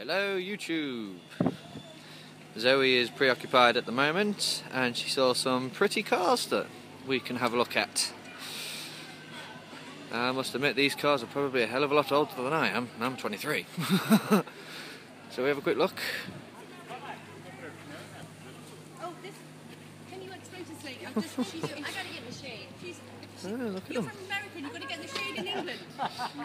Hello YouTube! Zoe is preoccupied at the moment and she saw some pretty cars that we can have a look at. I must admit these cars are probably a hell of a lot older than I am, and I'm 23. So we have a quick look. Oh, this, can you explain to Slate? I gotta get the shade. Look at You're them. from America and you've got to get the shade in England.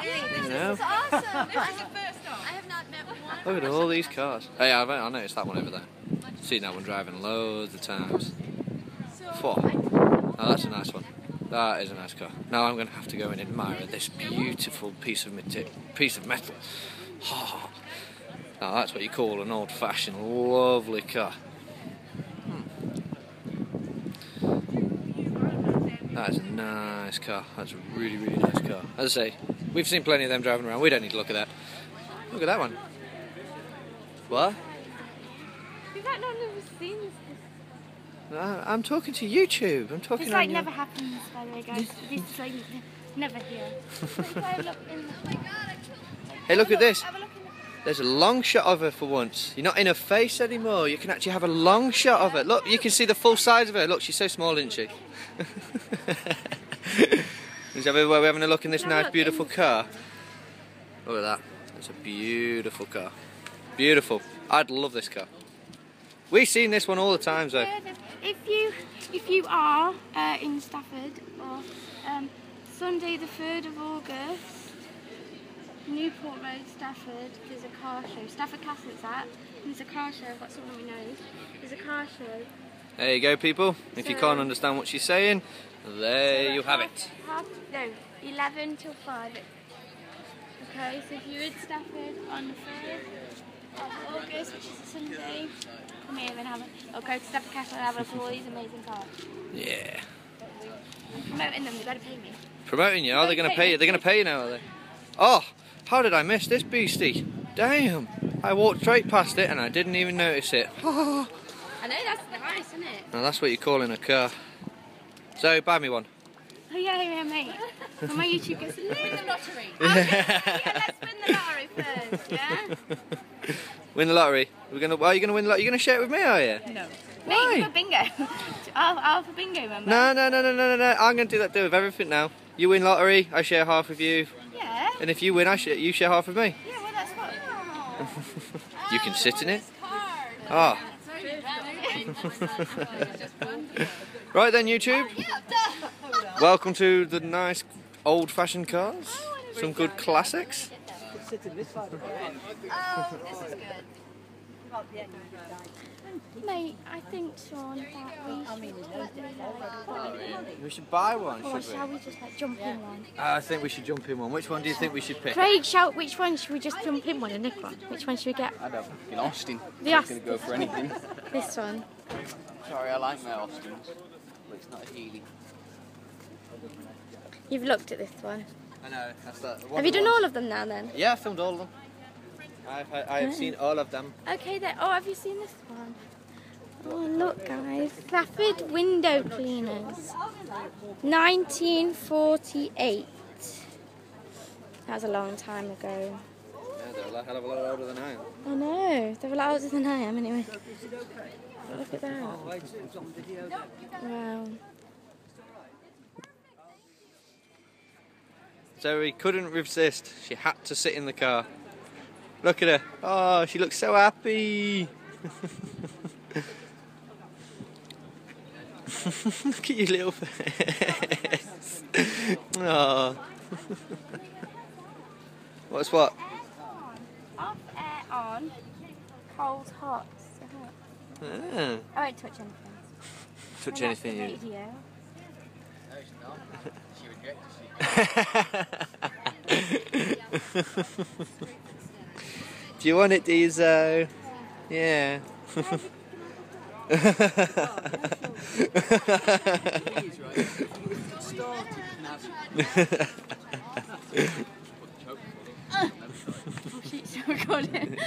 You This know? is awesome. This is the first off. I have not met one. Look at all these cars. Hey, I noticed that one over there. Seen that one driving loads of times. Four. Oh, that's a nice one. That is a nice car. Now I'm going to have to go and admire this beautiful piece of metal. Oh. Now that's what you call an old-fashioned, lovely car. That is a nice car. That's a really, really nice car. As I say, we've seen plenty of them driving around. We don't need to look at that. Look at that one. What? We've not never seen this. I'm talking to YouTube. I'm talking. This like never happens, by the way, guys. This is like never here. Hey, look at this. Have a look in the... There's a long shot of her for once. You're not in her face anymore. You can actually have a long shot of her. Look, you can see the full size of her. Look, she's so small, isn't she? We're having a look in this nice, beautiful car. Look at that. It's a beautiful car. Beautiful. I'd love this car. We've seen this one all the time, though. If you are in Stafford, or Sunday the 3rd of August, Newport Road, Stafford, there's a car show. Stafford Castle it's at. There's a car show. I've got someone who knows. There's a car show. There you go, people. If you can't understand what she's saying, there you have it. 11 till 5. Okay, so if you're in Stafford on the 3rd of August, which is a Sunday, come here and go to Stafford Castle and have a look at all these amazing cars. Yeah. I'm promoting them, they better pay me. Promoting you? Are they going to pay you? They're going to pay you now, are they? Oh, how did I miss this beastie? Damn. I walked straight past it and I didn't even notice it. Oh. I know, that's nice, isn't it? Now that's what you call in a car. So, buy me one. Oh yeah, mate. On my YouTube goes, Win the lottery. Let's win the lottery first, yeah? Win the lottery? Are you going to win the lottery? You're going to share it with me, are you? No. Why? Mate, for bingo. I'll have a bingo, remember? No. I'm going to do that deal with everything now. You win lottery, I share half with you. Yeah. And if you win, you share half with me. Yeah, well that's what. You can sit in it. Ah. Right then, YouTube. Welcome to the nice old-fashioned cars. Some good classics. Oh, this is good. Mate, I think, Sean, that We should buy one, or should shall we? we just like jump in one? I think we should jump in one. Which one do you think we should pick? Craig, shout which one should we just jump in one and nick one? Which one should we get? I don't in Austin. The I'm Austin. going to go for anything. This one. Sorry, I like my Austins, but it's not a Healy. You've looked at this one. I know. That's that. Have you done all of them now then? Yeah, I filmed all of them. I have seen all of them. Okay then. Oh, have you seen this one? Oh, look guys. Stafford window cleaners. 1948. That was a long time ago. Yeah, they're a hell of a lot older than I am. I know. They're a lot older than I am anyway. Look at that. Wow. Zoe couldn't resist. She had to sit in the car. Look at her. Oh, she looks so happy. Look at your little face. Oh. What's what? Off air on. Cold hot. Ah. I won't touch anything. Touch Well, anything that's you. the radio. No, it's not. She rejects Do you want it, Diesel? Yeah. Oh, she's so recording.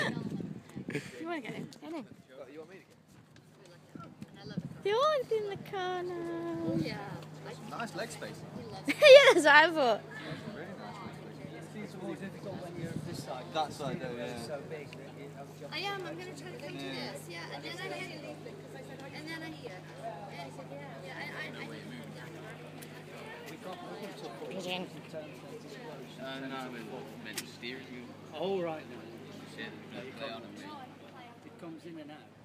You want to get in? Get in. You want me to They're all in the car now. Oh, yeah. Nice leg space. Yeah, that's what I thought. Really nice leg space. It's more difficult when you're this side. That side, though, yeah. So big. I am. I'm going to try to come to this. Yeah, and then I hear. And then I hear. Pigeon. No, I meant steering wheel. Oh, right, no. It It comes in and out.